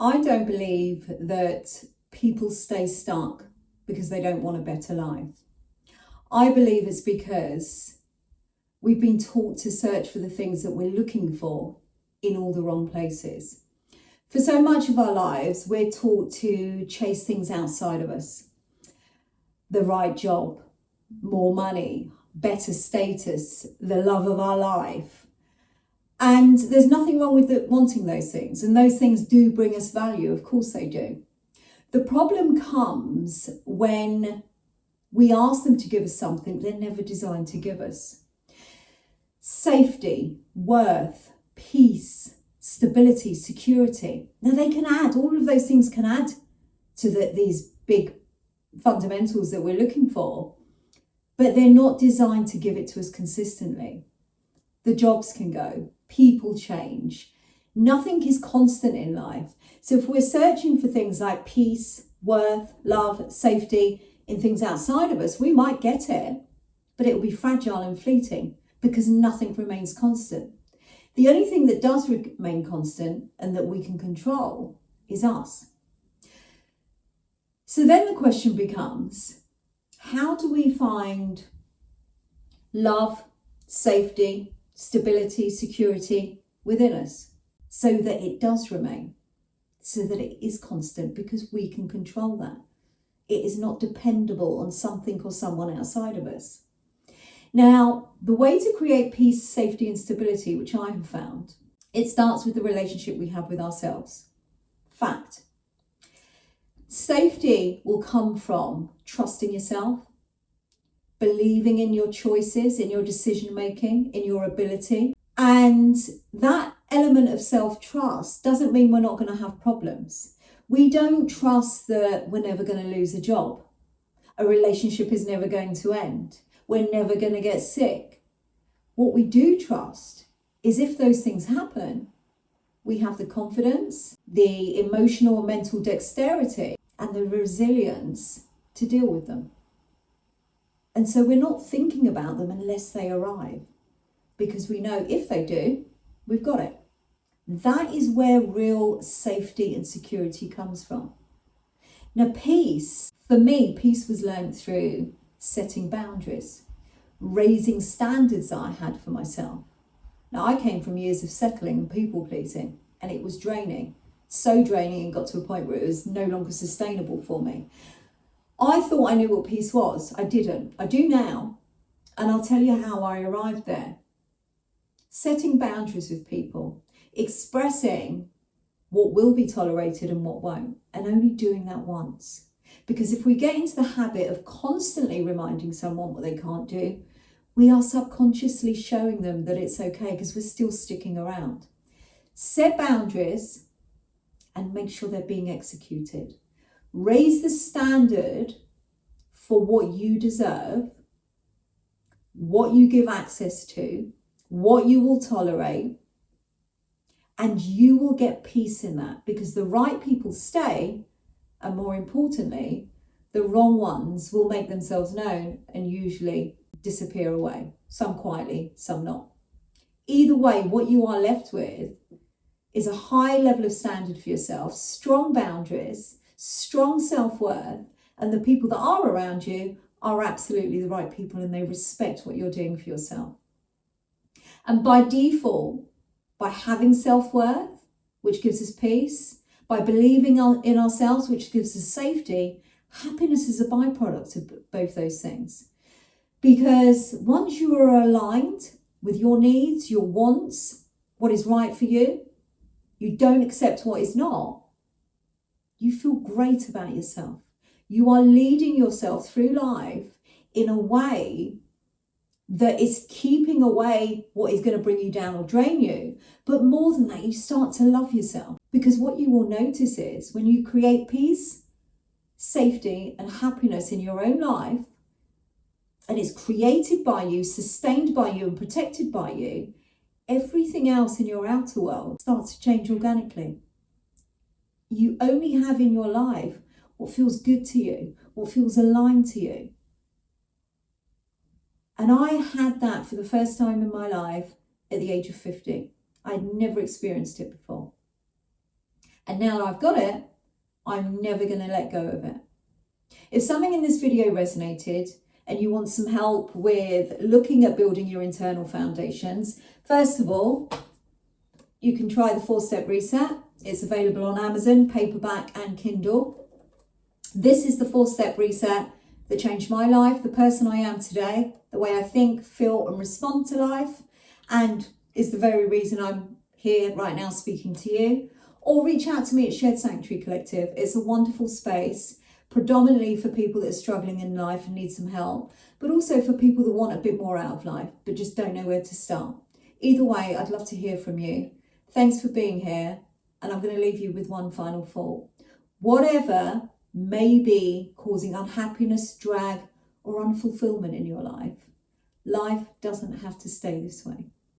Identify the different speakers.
Speaker 1: I don't believe that people stay stuck because they don't want a better life. I believe it's because we've been taught to search for the things that we're looking for in all the wrong places. For so much of our lives, we're taught to chase things outside of us. The right job, more money, better status, the love of our life. And there's nothing wrong with wanting those things. And those things do bring us value. Of course they do. The problem comes when we ask them to give us something they're never designed to give us. Safety, worth, peace, stability, security. Now they can add, all of those things can add to these big fundamentals that we're looking for, but they're not designed to give it to us consistently. The jobs can go, people change. Nothing is constant in life. So if we're searching for things like peace, worth, love, safety in things outside of us, we might get it, but it will be fragile and fleeting because nothing remains constant. The only thing that does remain constant and that we can control is us. So then the question becomes, how do we find love, safety, stability, security within us so that it does remain, so that it is constant, because we can control that. It is not dependable on something or someone outside of us. Now, the way to create peace, safety and stability, which I have found, it starts with the relationship we have with ourselves. Fact. Safety will come from trusting yourself, believing in your choices, in your decision making, in your ability. And that element of self-trust doesn't mean we're not going to have problems. We don't trust that we're never going to lose a job. A relationship is never going to end. We're never going to get sick. What we do trust is if those things happen, we have the confidence, the emotional and mental dexterity, and the resilience to deal with them. And so we're not thinking about them unless they arrive, because we know if they do, we've got it. That is where real safety and security comes from. Now, peace, for me, peace was learned through setting boundaries, raising standards that I had for myself. Now, I came from years of settling and people pleasing, and it was draining, so draining, and got to a point where it was no longer sustainable for me. I thought I knew what peace was. I didn't. I do now, and I'll tell you how I arrived there. Setting boundaries with people, expressing what will be tolerated and what won't, and only doing that once. Because if we get into the habit of constantly reminding someone what they can't do, we are subconsciously showing them that it's okay because we're still sticking around. Set boundaries and make sure they're being executed. Raise the standard for what you deserve, what you give access to, what you will tolerate, and you will get peace in that, because the right people stay, and more importantly, the wrong ones will make themselves known and usually disappear away, some quietly, some not. Either way, what you are left with is a high level of standard for yourself, strong boundaries, strong self-worth, and the people that are around you are absolutely the right people and they respect what you're doing for yourself. And by default, by having self-worth, which gives us peace, by believing in ourselves, which gives us safety, happiness is a byproduct of both those things. Because once you are aligned with your needs, your wants, what is right for you, you don't accept what is not, you feel great about yourself. You are leading yourself through life in a way that is keeping away what is going to bring you down or drain you. But more than that, you start to love yourself. Because what you will notice is when you create peace, safety, and happiness in your own life, and it's created by you, sustained by you, and protected by you, everything else in your outer world starts to change organically. You only have in your life what feels good to you, what feels aligned to you. And I had that for the first time in my life at the age of 50. I'd never experienced it before. And now that I've got it, I'm never going to let go of it. If something in this video resonated and you want some help with looking at building your internal foundations, first of all, you can try the 4-step reset. It's available on Amazon, paperback and Kindle. This is the 4-step reset that changed my life, the person I am today, the way I think, feel and respond to life, and is the very reason I'm here right now speaking to you. Or reach out to me at Shared Sanctuary Collective. It's a wonderful space, predominantly for people that are struggling in life and need some help, but also for people that want a bit more out of life, but just don't know where to start. Either way, I'd love to hear from you. Thanks for being here. And I'm going to leave you with one final thought. Whatever may be causing unhappiness, drag, or unfulfillment in your life, life doesn't have to stay this way.